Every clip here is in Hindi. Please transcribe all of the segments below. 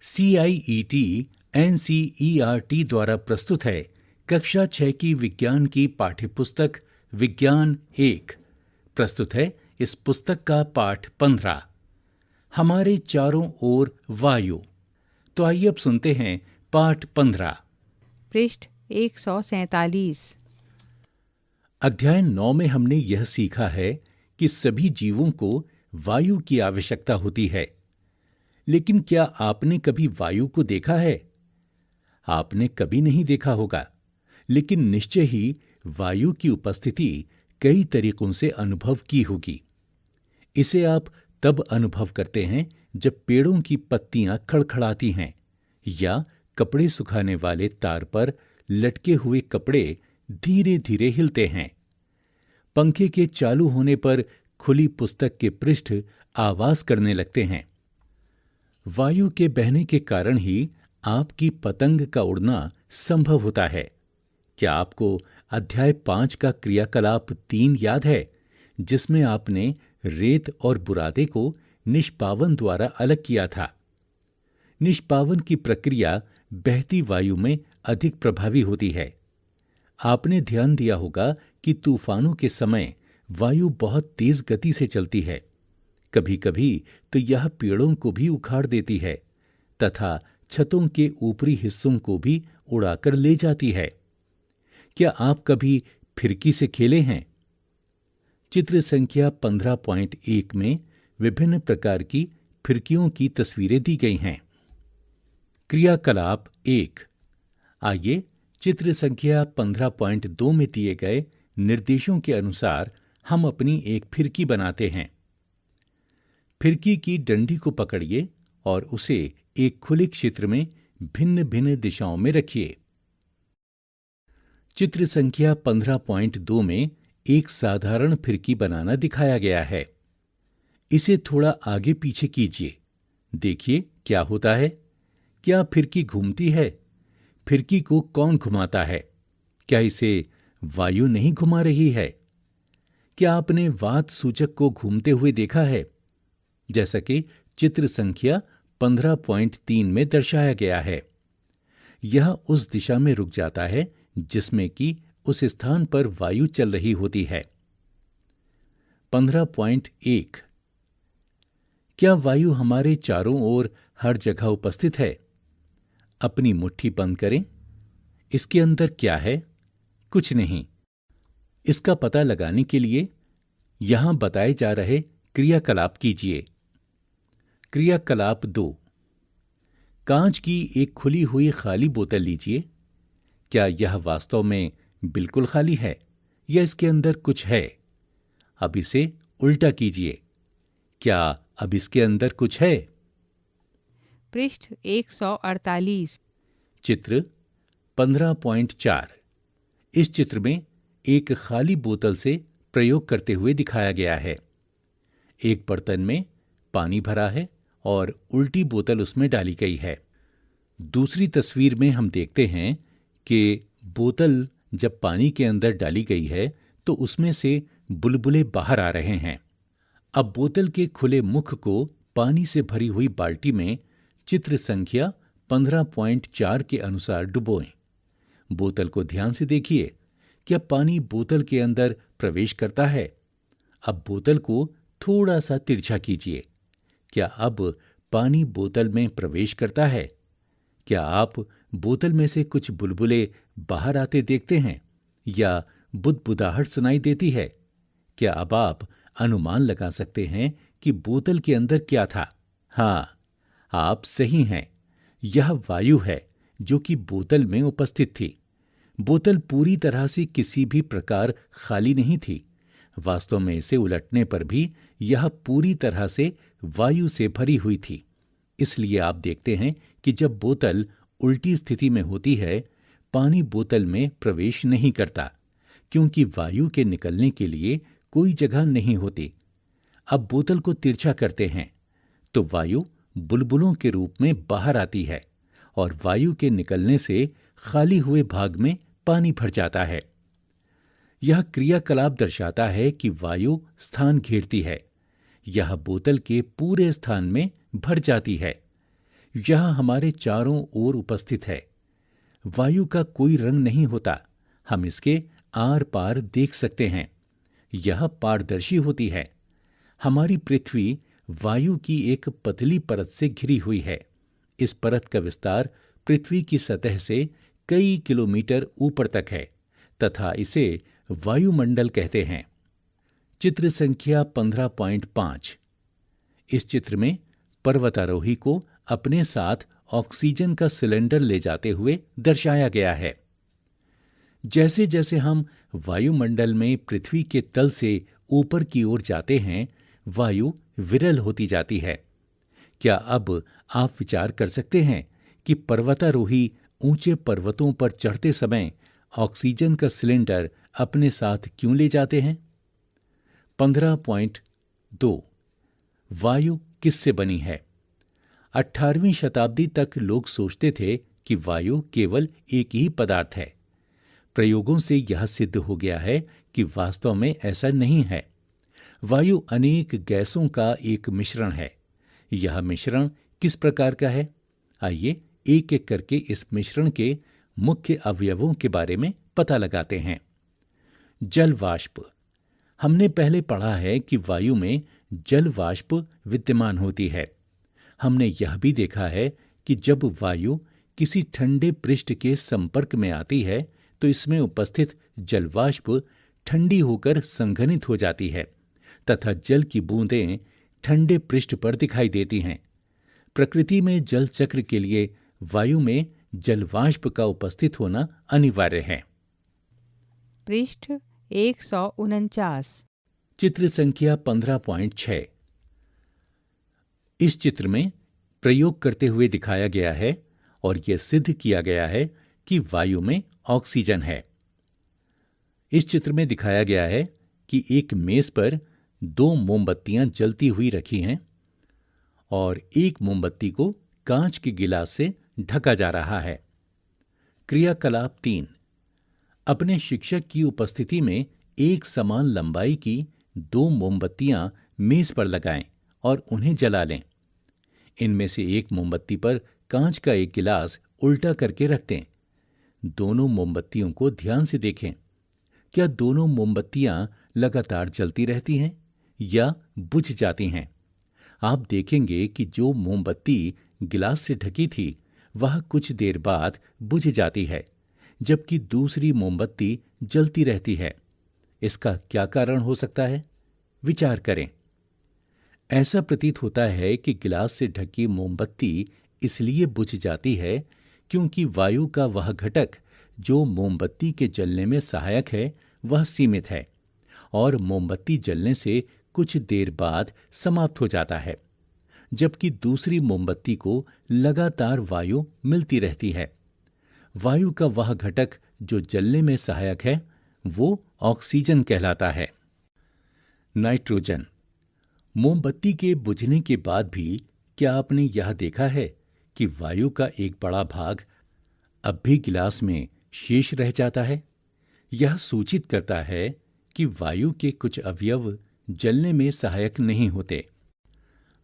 CIET NCERT द्वारा प्रस्तुत है कक्षा 6 की विज्ञान की पाठ्यपुस्तक विज्ञान 1। प्रस्तुत है इस पुस्तक का पाठ 15 हमारे चारों ओर वायु। तो आइए अब सुनते हैं पाठ 15। पृष्ठ 147। अध्याय 9 में हमने यह सीखा है कि सभी जीवों को वायु की आवश्यकता होती है। लेकिन क्या आपने कभी वायु को देखा है? आपने कभी नहीं देखा होगा, लेकिन निश्चय ही वायु की उपस्थिति कई तरीकों से अनुभव की होगी। इसे आप तब अनुभव करते हैं जब पेड़ों की पत्तियां खड़खड़ाती हैं या कपड़े सुखाने वाले तार पर लटके हुए कपड़े धीरे धीरे हिलते हैं। पंखे के चालू होने पर खुली पुस्तक के पृष्ठ आवाज करने लगते हैं। वायु के बहने के कारण ही आपकी पतंग का उड़ना संभव होता है। क्या आपको अध्याय 5 का क्रियाकलाप 3 याद है, जिसमें आपने रेत और बुरादे को निष्पावन द्वारा अलग किया था? निष्पावन की प्रक्रिया बहती वायु में अधिक प्रभावी होती है। आपने ध्यान दिया होगा कि तूफानों के समय वायु बहुत तेज गति से चलती है। कभी कभी तो यह पेड़ों को भी उखाड़ देती है तथा छतों के ऊपरी हिस्सों को भी उड़ाकर ले जाती है। क्या आप कभी फिरकी से खेले हैं? चित्र संख्या 15.1 में विभिन्न प्रकार की फिरकियों की तस्वीरें दी गई हैं। क्रियाकलाप 1। आइए चित्र संख्या 15.2 में दिए गए निर्देशों के अनुसार हम अपनी एक फिरकी बनाते हैं। फिरकी की डंडी को पकड़िए और उसे एक खुले क्षेत्र में भिन्न भिन्न दिशाओं में रखिए। चित्र संख्या 15.2 में एक साधारण फिरकी बनाना दिखाया गया है। इसे थोड़ा आगे पीछे कीजिए। देखिए क्या होता है। क्या फिरकी घूमती है? फिरकी को कौन घुमाता है? क्या इसे वायु नहीं घुमा रही है? क्या आपने वात सूचक को घूमते हुए देखा है, जैसा कि चित्र संख्या 15.3 में दर्शाया गया है? यह उस दिशा में रुक जाता है जिसमें कि उस स्थान पर वायु चल रही होती है। 15.1 क्या वायु हमारे चारों ओर हर जगह उपस्थित है? अपनी मुट्ठी बंद करें। इसके अंदर क्या है? कुछ नहीं। इसका पता लगाने के लिए यहां बताए जा रहे क्रियाकलाप कीजिए। क्रियाकलाप 2। कांच की एक खुली हुई खाली बोतल लीजिए। क्या यह वास्तव में बिल्कुल खाली है या इसके अंदर कुछ है? अब इसे उल्टा कीजिए। क्या अब इसके अंदर कुछ है? पृष्ठ 148। चित्र 15.4। इस चित्र में एक खाली बोतल से प्रयोग करते हुए दिखाया गया है। एक बर्तन में पानी भरा है और उल्टी बोतल उसमें डाली गई है। दूसरी तस्वीर में हम देखते हैं कि बोतल जब पानी के अंदर डाली गई है तो उसमें से बुलबुले बाहर आ रहे हैं। अब बोतल के खुले मुख को पानी से भरी हुई बाल्टी में चित्र संख्या 15.4 के अनुसार डुबोएं। बोतल को ध्यान से देखिए। क्या पानी बोतल के अंदर प्रवेश करता है? अब बोतल को थोड़ा सा तिरछा कीजिए। क्या अब पानी बोतल में प्रवेश करता है? क्या आप बोतल में से कुछ बुलबुले बाहर आते देखते हैं या बुदबुदाहट सुनाई देती है? क्या अब आप अनुमान लगा सकते हैं कि बोतल के अंदर क्या था? हाँ, आप सही हैं। यह वायु है जो कि बोतल में उपस्थित थी। बोतल पूरी तरह से किसी भी प्रकार खाली नहीं थी। वास्तव में इसे उलटने पर भी यह पूरी तरह से वायु से भरी हुई थी। इसलिए आप देखते हैं कि जब बोतल उल्टी स्थिति में होती है, पानी बोतल में प्रवेश नहीं करता, क्योंकि वायु के निकलने के लिए कोई जगह नहीं होती। अब बोतल को तिरछा करते हैं तो वायु बुलबुलों के रूप में बाहर आती है और वायु के निकलने से खाली हुए भाग में पानी भर जाता है। यह क्रियाकलाप दर्शाता है कि वायु स्थान घेरती है। यह बोतल के पूरे स्थान में भर जाती है। यह हमारे चारों ओर उपस्थित है। वायु का कोई रंग नहीं होता, हम इसके आर पार देख सकते हैं। यह पारदर्शी होती है। हमारी पृथ्वी वायु की एक पतली परत से घिरी हुई है। इस परत का विस्तार पृथ्वी की सतह से कई किलोमीटर ऊपर तक है तथा इसे वायुमंडल कहते हैं। चित्र संख्या 15.5। इस चित्र में पर्वतारोही को अपने साथ ऑक्सीजन का सिलेंडर ले जाते हुए दर्शाया गया है। जैसे जैसे हम वायुमंडल में पृथ्वी के तल से ऊपर की ओर जाते हैं, वायु विरल होती जाती है। क्या अब आप विचार कर सकते हैं कि पर्वतारोही ऊंचे पर्वतों पर चढ़ते समय ऑक्सीजन का सिलेंडर अपने साथ क्यों ले जाते हैं? 15.2 वायु किससे बनी है? 18वीं शताब्दी तक लोग सोचते थे कि वायु केवल एक ही पदार्थ है। प्रयोगों से यह सिद्ध हो गया है कि वास्तव में ऐसा नहीं है। वायु अनेक गैसों का एक मिश्रण है। यह मिश्रण किस प्रकार का है? आइए एक एक करके इस मिश्रण के मुख्य अवयवों के बारे में पता लगाते हैं। जल वाष्प। हमने पहले पढ़ा है कि वायु में जल वाष्प विद्यमान होती है। हमने यह भी देखा है कि जब वायु किसी ठंडे पृष्ठ के संपर्क में आती है तो इसमें उपस्थित जल वाष्प ठंडी होकर संघनित हो जाती है तथा जल की बूंदें ठंडे पृष्ठ पर दिखाई देती हैं। प्रकृति में जल चक्र के लिए वायु में जल वाष्प का उपस्थित होना अनिवार्य है। पृष्ठ 149। चित्र संख्या 15.6। इस चित्र में प्रयोग करते हुए दिखाया गया है और यह सिद्ध किया गया है कि वायु में ऑक्सीजन है। इस चित्र में दिखाया गया है कि एक मेज पर 2 मोमबत्तियां जलती हुई रखी हैं और एक मोमबत्ती को कांच के गिलास से ढका जा रहा है। क्रियाकलाप 3। अपने शिक्षक की उपस्थिति में एक समान लंबाई की 2 मोमबत्तियां मेज पर लगाएं और उन्हें जला लें। इनमें से एक मोमबत्ती पर कांच का एक गिलास उल्टा करके रख दें। दोनों मोमबत्तियों को ध्यान से देखें। क्या दोनों मोमबत्तियां लगातार जलती रहती हैं या बुझ जाती हैं? आप देखेंगे कि जो मोमबत्ती गिलास से ढकी थी वह कुछ देर बाद बुझ जाती है, जबकि दूसरी मोमबत्ती जलती रहती है। इसका क्या कारण हो सकता है? विचार करें। ऐसा प्रतीत होता है कि गिलास से ढकी मोमबत्ती इसलिए बुझ जाती है क्योंकि वायु का वह घटक जो मोमबत्ती के जलने में सहायक है वह सीमित है और मोमबत्ती जलने से कुछ देर बाद समाप्त हो जाता है, जबकि दूसरी मोमबत्ती को लगातार वायु मिलती रहती है। वायु का वह घटक जो जलने में सहायक है वो ऑक्सीजन कहलाता है। नाइट्रोजन। मोमबत्ती के बुझने के बाद भी क्या आपने यह देखा है कि वायु का एक बड़ा भाग अब भी गिलास में शेष रह जाता है? यह सूचित करता है कि वायु के कुछ अवयव जलने में सहायक नहीं होते।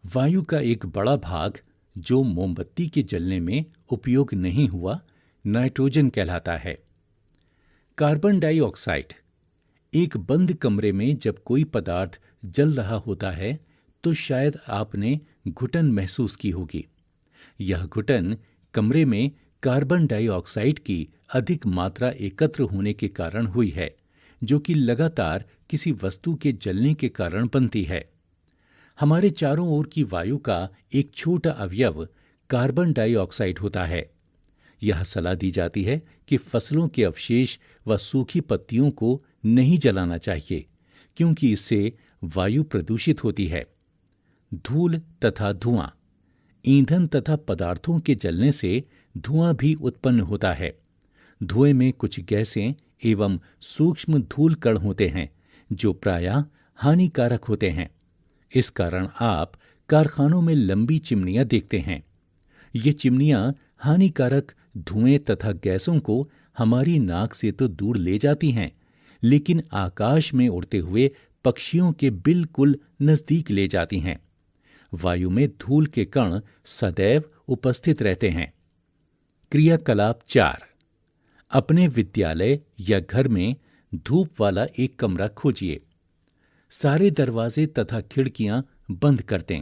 वायु का एक बड़ा भाग जो मोमबत्ती के जलने में उपयोग नहीं हुआ, नाइट्रोजन कहलाता है। Carbon dioxide. एक बंद कमरे में जब कोई पदार्थ जल रहा होता है तो शायद आपने घुटन महसूस की होगी। यह घुटन कमरे में कार्बन डाइऑक्साइड की अधिक मात्रा एकत्र होने के कारण हुई है, जो कि लगातार किसी वस्तु के जलने के कारण बनती है। हमारे चारों ओर की वायु का एक छोटा अवयव कार्बन डाइऑक्साइड होता है। यह सलाह दी जाती है कि फसलों के अवशेष व सूखी पत्तियों को नहीं जलाना चाहिए, क्योंकि इससे वायु प्रदूषित होती है। धूल तथा धुआं। ईंधन तथा पदार्थों के जलने से धुआं भी उत्पन्न होता है। धुएं में कुछ गैसें एवं सूक्ष्म धूल कण होते हैं जो प्रायः हानिकारक होते हैं। इस कारण आप कारखानों में लंबी चिमनियां देखते हैं। ये चिमनियां हानिकारक धुएं तथा गैसों को हमारी नाक से तो दूर ले जाती हैं, लेकिन आकाश में उड़ते हुए पक्षियों के बिल्कुल नजदीक ले जाती हैं। वायु में धूल के कण सदैव उपस्थित रहते हैं। क्रियाकलाप 4। अपने विद्यालय या घर में धूप वाला एक कमरा खोजिए। सारे दरवाजे तथा खिड़कियां बंद कर दें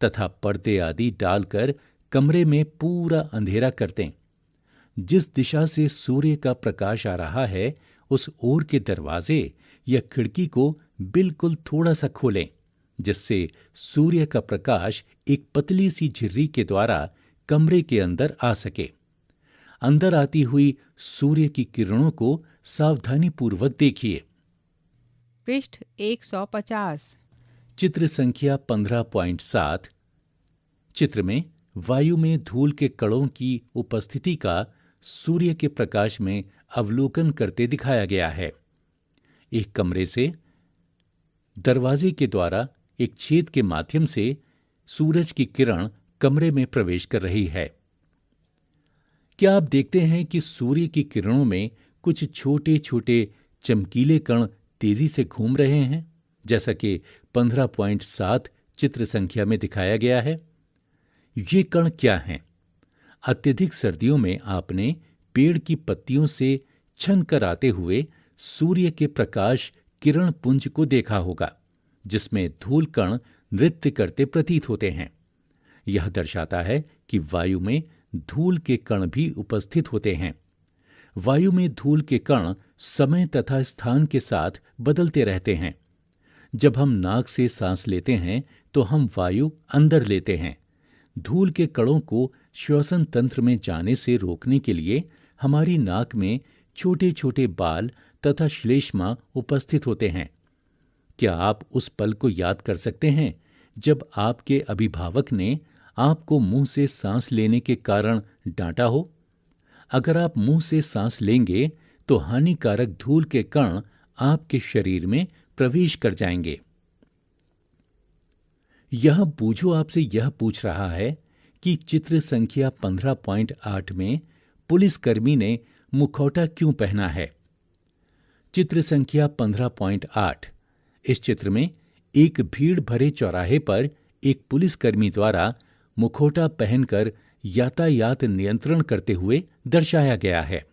तथा पर्दे आदि डालकर कमरे में पूरा अंधेरा कर दें। जिस दिशा से सूर्य का प्रकाश आ रहा है उस ओर के दरवाजे या खिड़की को बिल्कुल थोड़ा सा खोलें, जिससे सूर्य का प्रकाश एक पतली सी झिर्री के द्वारा कमरे के अंदर आ सके। अंदर आती हुई सूर्य की किरणों को सावधानी पूर्वक देखिए। पृष्ठ 150। चित्र संख्या 15.7। चित्र में वायु में धूल के कणों की उपस्थिति का सूर्य के प्रकाश में अवलोकन करते दिखाया गया है। एक कमरे से दरवाजे के द्वारा एक छेद के माध्यम से सूरज की किरण कमरे में प्रवेश कर रही है। क्या आप देखते हैं कि सूर्य की किरणों में कुछ छोटे छोटे चमकीले कण तेजी से घूम रहे हैं, जैसा कि 15.7 चित्र संख्या में दिखाया गया है? ये कण क्या हैं? अत्यधिक सर्दियों में आपने पेड़ की पत्तियों से छन कर आते हुए सूर्य के प्रकाश किरण पुंज को देखा होगा, जिसमें धूल कण नृत्य करते प्रतीत होते हैं। यह दर्शाता है कि वायु में धूल के कण भी उपस्थित होते हैं। वायु में धूल के कण समय तथा स्थान के साथ बदलते रहते हैं। जब हम नाक से सांस लेते हैं तो हम वायु अंदर लेते हैं। धूल के कणों को श्वसन तंत्र में जाने से रोकने के लिए हमारी नाक में छोटे छोटे बाल तथा श्लेष्मा उपस्थित होते हैं। क्या आप उस पल को याद कर सकते हैं जब आपके अभिभावक ने आपको मुंह से सांस लेने के कारण डांटा हो? अगर आप मुंह से सांस लेंगे तो हानिकारक धूल के कण आपके शरीर में प्रवेश कर जाएंगे। यह बूझो आपसे यह पूछ रहा है कि चित्र संख्या 15.8 में पुलिसकर्मी ने मुखौटा क्यों पहना है? चित्र संख्या 15.8। इस चित्र में एक भीड़ भरे चौराहे पर एक पुलिसकर्मी द्वारा मुखौटा पहनकर यातायात नियंत्रण करते हुए दर्शाया गया है।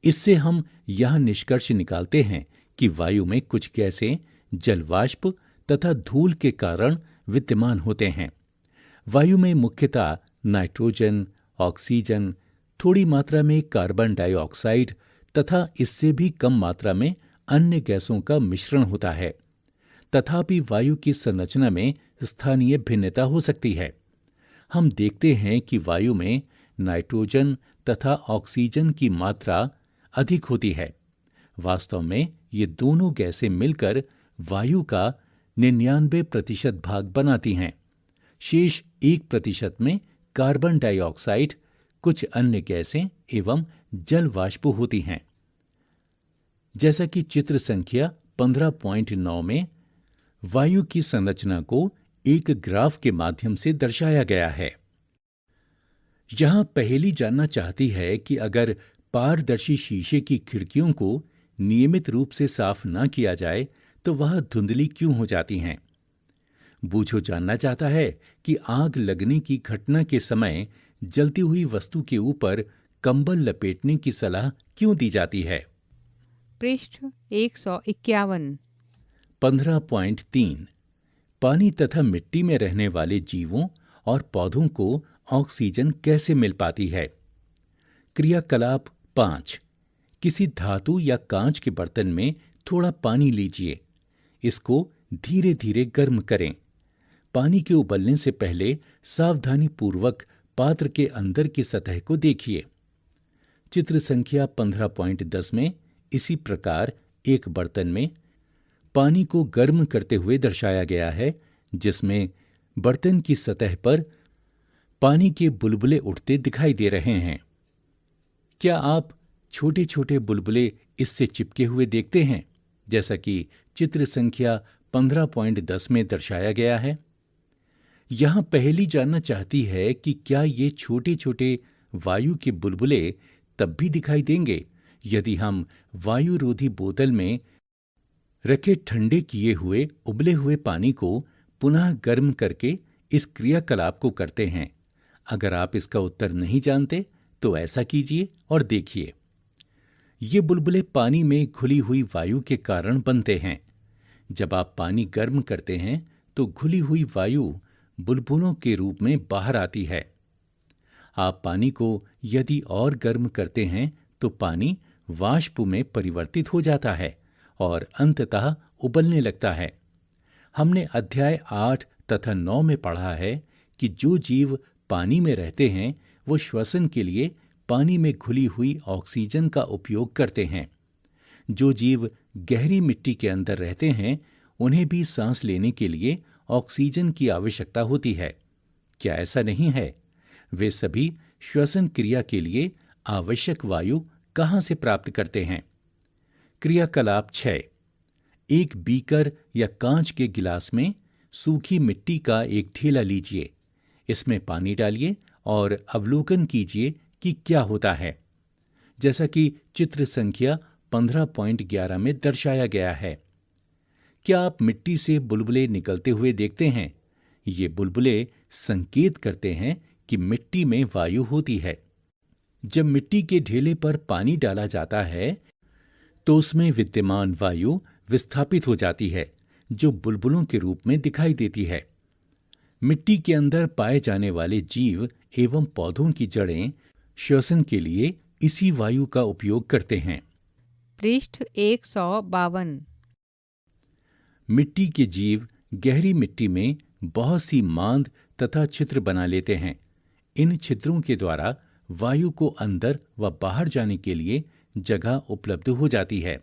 इससे हम यह निष्कर्ष निकालते हैं कि वायु में कुछ गैसें जलवाष्प तथा धूल के कारण विद्यमान होते हैं। वायु में मुख्यतः नाइट्रोजन, ऑक्सीजन, थोड़ी मात्रा में कार्बन डाइऑक्साइड तथा इससे भी कम मात्रा में अन्य गैसों का मिश्रण होता है। तथापि वायु की संरचना में स्थानीय भिन्नता हो सकती है। हम देखते हैं कि वायु में नाइट्रोजन तथा ऑक्सीजन की मात्रा अधिक होती है। वास्तव में ये दोनों गैसें मिलकर वायु का 99% भाग बनाती हैं। शेष 1% में कार्बन डाइऑक्साइड, कुछ अन्य गैसें एवं जल वाष्प होती हैं। जैसा कि चित्र संख्या 15.9 में वायु की संरचना को एक ग्राफ के माध्यम से दर्शाया गया है। यहां पहेली जानना चाहती है कि अगर पारदर्शी शीशे की खिड़कियों को नियमित रूप से साफ न किया जाए तो वह धुंधली क्यों हो जाती हैं? बूझो जानना चाहता है कि आग लगने की घटना के समय जलती हुई वस्तु के ऊपर कंबल लपेटने की सलाह क्यों दी जाती है? पृष्ठ 151। 15.3। पानी तथा मिट्टी में रहने वाले जीवों और पौधों को ऑक्सीजन कैसे मिल पाती है? क्रियाकलाप 5। किसी धातु या कांच के बर्तन में थोड़ा पानी लीजिए। इसको धीरे धीरे गर्म करें। पानी के उबलने से पहले सावधानी पूर्वक पात्र के अंदर की सतह को देखिए। चित्र संख्या 15.10 में इसी प्रकार एक बर्तन में पानी को गर्म करते हुए दर्शाया गया है, जिसमें बर्तन की सतह पर पानी के बुलबुले उठते दिखाई दे रहे हैं। क्या आप छोटे छोटे बुलबुले इससे चिपके हुए देखते हैं, जैसा कि चित्र संख्या 15.10 में दर्शाया गया है? यहां पहेली जानना चाहती है कि क्या ये छोटे छोटे वायु के बुलबुले तब भी दिखाई देंगे यदि हम वायुरोधी बोतल में रखे ठंडे किए हुए उबले हुए पानी को पुनः गर्म करके इस क्रियाकलाप को करते हैं। अगर आप इसका उत्तर नहीं जानते तो ऐसा कीजिए और देखिए। ये बुलबुले पानी में घुली हुई वायु के कारण बनते हैं। जब आप पानी गर्म करते हैं तो घुली हुई वायु बुलबुलों के रूप में बाहर आती है। आप पानी को यदि और गर्म करते हैं तो पानी वाष्प में परिवर्तित हो जाता है और अंततः उबलने लगता है। हमने अध्याय 8 तथा 9 में पढ़ा है कि जो जीव पानी में रहते हैं वो श्वसन के लिए पानी में घुली हुई ऑक्सीजन का उपयोग करते हैं। जो जीव गहरी मिट्टी के अंदर रहते हैं उन्हें भी सांस लेने के लिए ऑक्सीजन की आवश्यकता होती है। क्या ऐसा नहीं है? वे सभी श्वसन क्रिया के लिए आवश्यक वायु कहाँ से प्राप्त करते हैं? क्रियाकलाप 6। एक बीकर या कांच के गिलास में सूखी मिट्टी का एक ढेला लीजिए। इसमें पानी डालिए और अवलोकन कीजिए कि क्या होता है। जैसा कि चित्र संख्या 15.11 में दर्शाया गया है। क्या आप मिट्टी से बुलबुले निकलते हुए देखते हैं? ये बुलबुले संकेत करते हैं कि मिट्टी में वायु होती है। जब मिट्टी के ढेले पर पानी डाला जाता है तो उसमें विद्यमान वायु विस्थापित हो जाती है, जो बुलबुलों के रूप में दिखाई देती है। मिट्टी के अंदर पाए जाने वाले जीव एवं पौधों की जड़ें श्वसन के लिए इसी वायु का उपयोग करते हैं। पृष्ठ 152। मिट्टी के जीव गहरी मिट्टी में बहुत सी मांद तथा छिद्र बना लेते हैं। इन छिद्रों के द्वारा वायु को अंदर व बाहर जाने के लिए जगह उपलब्ध हो जाती है।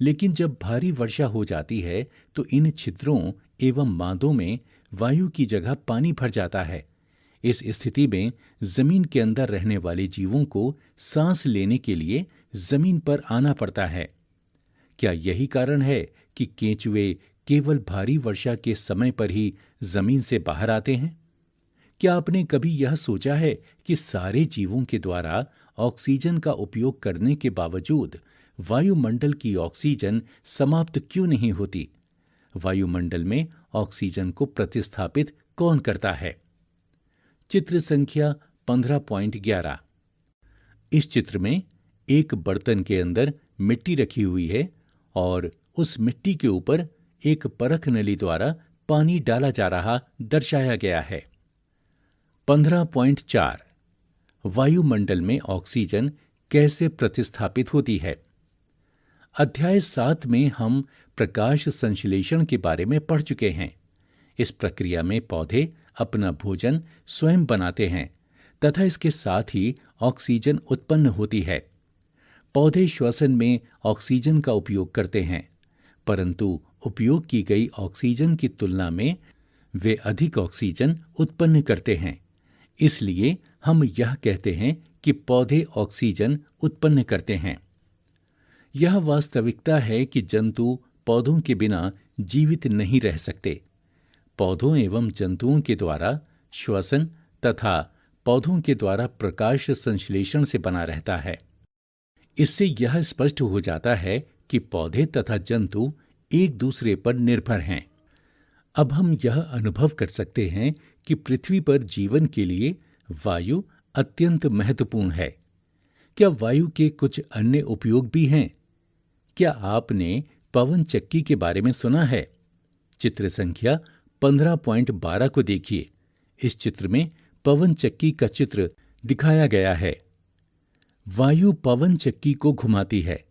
लेकिन जब भारी वर्षा हो जाती है तो इन छिद्रों एवं मांदों में वायु की जगह पानी भर जाता है। इस स्थिति में जमीन के अंदर रहने वाले जीवों को सांस लेने के लिए जमीन पर आना पड़ता है। क्या यही कारण है कि केंचुए केवल भारी वर्षा के समय पर ही जमीन से बाहर आते हैं? क्या आपने कभी यह सोचा है कि सारे जीवों के द्वारा ऑक्सीजन का उपयोग करने के बावजूद वायुमंडल की ऑक्सीजन समाप्त क्यों नहीं होती? वायुमंडल में ऑक्सीजन को प्रतिस्थापित कौन करता है? चित्र संख्या 15.11। इस चित्र में एक बर्तन के अंदर मिट्टी रखी हुई है और उस मिट्टी के ऊपर एक परख नली द्वारा पानी डाला जा रहा दर्शाया गया है। 15.4 वायुमंडल में ऑक्सीजन कैसे प्रतिस्थापित होती है? अध्याय 7 में हम प्रकाश संश्लेषण के बारे में पढ़ चुके हैं। इस प्रक्रिया में पौधे अपना भोजन स्वयं बनाते हैं तथा इसके साथ ही ऑक्सीजन उत्पन्न होती है। पौधे श्वसन में ऑक्सीजन का उपयोग करते हैं, परंतु उपयोग की गई ऑक्सीजन की तुलना में वे अधिक ऑक्सीजन उत्पन्न करते हैं। इसलिए हम यह कहते हैं कि पौधे ऑक्सीजन उत्पन्न करते हैं। यह वास्तविकता है कि जंतु पौधों के बिना जीवित नहीं रह सकते। पौधों एवं जंतुओं के द्वारा श्वसन तथा पौधों के द्वारा प्रकाश संश्लेषण से बना रहता है। इससे यह स्पष्ट हो जाता है कि पौधे तथा जंतु एक दूसरे पर निर्भर हैं। अब हम यह अनुभव कर सकते हैं कि पृथ्वी पर जीवन के लिए वायु अत्यंत महत्वपूर्ण है। क्या वायु के कुछ अन्य उपयोग भी हैं? क्या आपने पवन चक्की के बारे में सुना है? चित्र संख्या 15.12 को देखिए। इस चित्र में पवन चक्की का चित्र दिखाया गया है। वायु पवन चक्की को घुमाती है।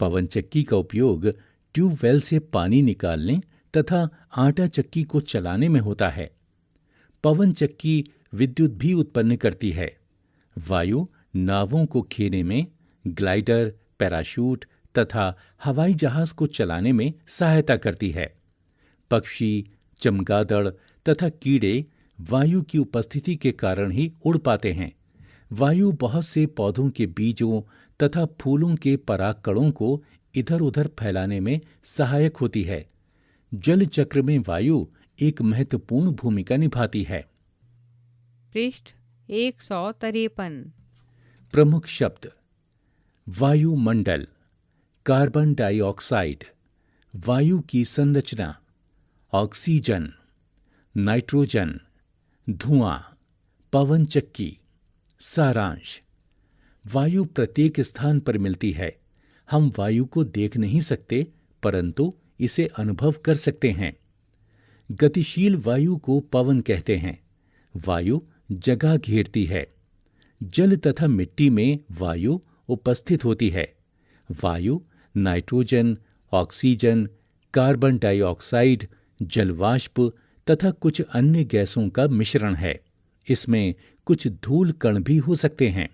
पवन चक्की का उपयोग ट्यूबवेल से पानी निकालने तथा आटा चक्की को चलाने में होता है। पवन चक्की विद्युत भी उत्पन्न करती है। वायु नावों को खेने में, ग्लाइडर, पैराशूट तथा हवाई जहाज को चलाने में सहायता करती है। पक्षी, चमगादड़ तथा कीड़े वायु की उपस्थिति के कारण ही उड़ पाते हैं। वायु बहुत से पौधों के बीजों तथा फूलों के परागकणों को इधर उधर फैलाने में सहायक होती है। जल चक्र में वायु एक महत्वपूर्ण भूमिका निभाती है। पृष्ठ 153। प्रमुख शब्द: वायुमंडल, कार्बन डाइऑक्साइड, वायु की संरचना, ऑक्सीजन, नाइट्रोजन, धुआं, पवन चक्की। सारांश। वायु प्रत्येक स्थान पर मिलती है। हम वायु को देख नहीं सकते, परंतु इसे अनुभव कर सकते हैं। गतिशील वायु को पवन कहते हैं। वायु जगह घेरती है। जल तथा मिट्टी में वायु उपस्थित होती है। वायु नाइट्रोजन, ऑक्सीजन, कार्बन डाइऑक्साइड, जलवाष्प तथा कुछ अन्य गैसों का मिश्रण है। इसमें कुछ धूल कण भी हो सकते हैं।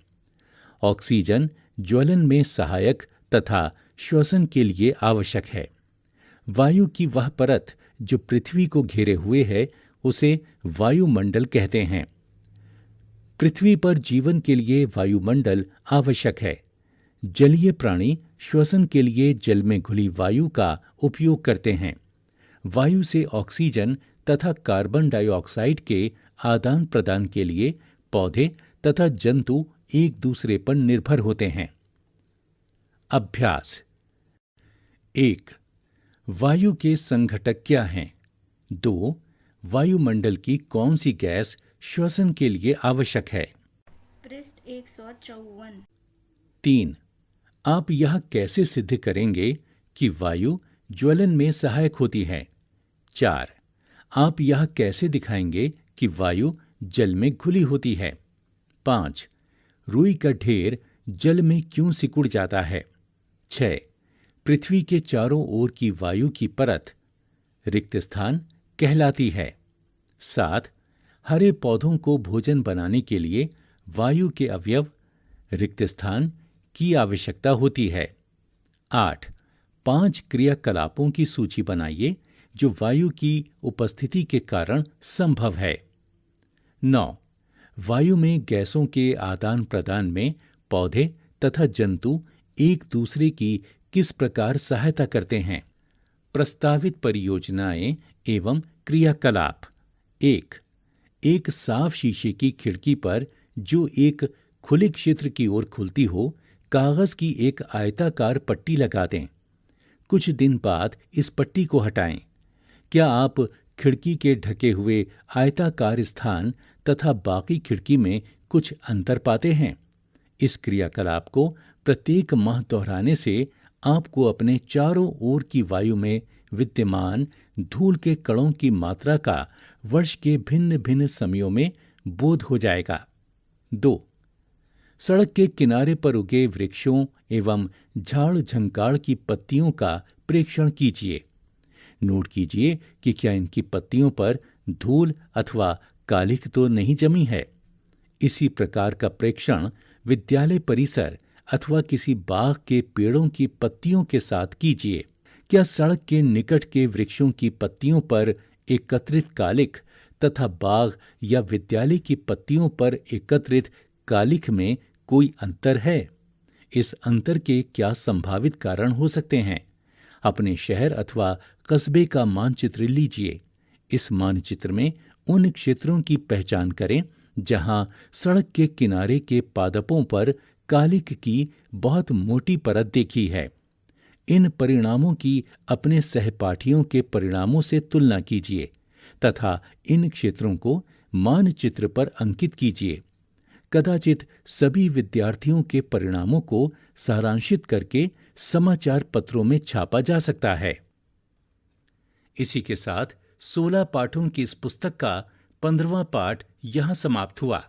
ऑक्सीजन ज्वलन में सहायक तथा श्वसन के लिए आवश्यक है। वायु की वह परत जो पृथ्वी को घेरे हुए है, उसे वायुमंडल कहते हैं। पृथ्वी पर जीवन के लिए वायुमंडल आवश्यक है। जलीय प्राणी श्वसन के लिए जल में घुली वायु का उपयोग करते हैं। वायु से ऑक्सीजन तथा कार्बन डाइऑक्साइड के आदान प्रदान के लिए पौधे तथा जंतु एक दूसरे पर निर्भर होते हैं। अभ्यास। 1. वायु के संघटक क्या हैं? 2. वायुमंडल की कौन सी गैस श्वसन के लिए आवश्यक है? पृष्ठ 154। 3. आप यह कैसे सिद्ध करेंगे कि वायु ज्वलन में सहायक होती है? 4. आप यह कैसे दिखाएंगे कि वायु जल में घुली होती है? 5. रुई का ढेर जल में क्यों सिकुड़ जाता है? 6. पृथ्वी के चारों ओर की वायु की परत रिक्त स्थान कहलाती है। 7. हरे पौधों को भोजन बनाने के लिए वायु के अवयव रिक्त स्थान की आवश्यकता होती है। 8. 5 क्रियाकलापों की सूची बनाइए जो वायु की उपस्थिति के कारण संभव है। 9. वायु में गैसों के आदान प्रदान में पौधे तथा जंतु एक दूसरे की किस प्रकार सहायता करते हैं? प्रस्तावित परियोजनाएं एवं क्रियाकलाप। 1. एक साफ शीशे की खिड़की पर जो एक खुले क्षेत्र की ओर खुलती हो, कागज की एक आयताकार पट्टी लगा दें। कुछ दिन बाद इस पट्टी को हटाएं। क्या आप खिड़की के ढके हुए आयताकार स्थान तथा बाकी खिड़की में कुछ अंतर पाते हैं? इस क्रियाकलाप को प्रत्येक माह दोहराने से आपको अपने चारों ओर की वायु में विद्यमान धूल के कणों की मात्रा का वर्ष के भिन्न भिन्न समयों में बोध हो जाएगा। 2. सड़क के किनारे पर उगे वृक्षों एवं झाड़ झंकाड़ की पत्तियों का प्रेक्षण कीजिए। नोट कीजिए कि क्या इनकी पत्तियों पर धूल अथवा कालिख तो नहीं जमी है। इसी प्रकार का प्रेक्षण विद्यालय परिसर अथवा किसी बाग के पेड़ों की पत्तियों के साथ कीजिए। क्या सड़क के निकट के वृक्षों की पत्तियों पर एकत्रित कालिख तथा बाग या विद्यालय की पत्तियों पर एकत्रित कालिख में कोई अंतर है? इस अंतर के क्या संभावित कारण हो सकते हैं? अपने शहर अथवा कस्बे का मानचित्र लीजिए। इस मानचित्र में उन क्षेत्रों की पहचान करें जहां सड़क के किनारे के पादपों पर कालिख की बहुत मोटी परत देखी है। इन परिणामों की अपने सहपाठियों के परिणामों से तुलना कीजिए तथा इन क्षेत्रों को मानचित्र पर अंकित कीजिए। कदाचित सभी विद्यार्थियों के परिणामों को सारांशित करके समाचार पत्रों में छापा जा सकता है। इसी के साथ 16 पाठों की इस पुस्तक का 15वां पाठ यहां समाप्त हुआ।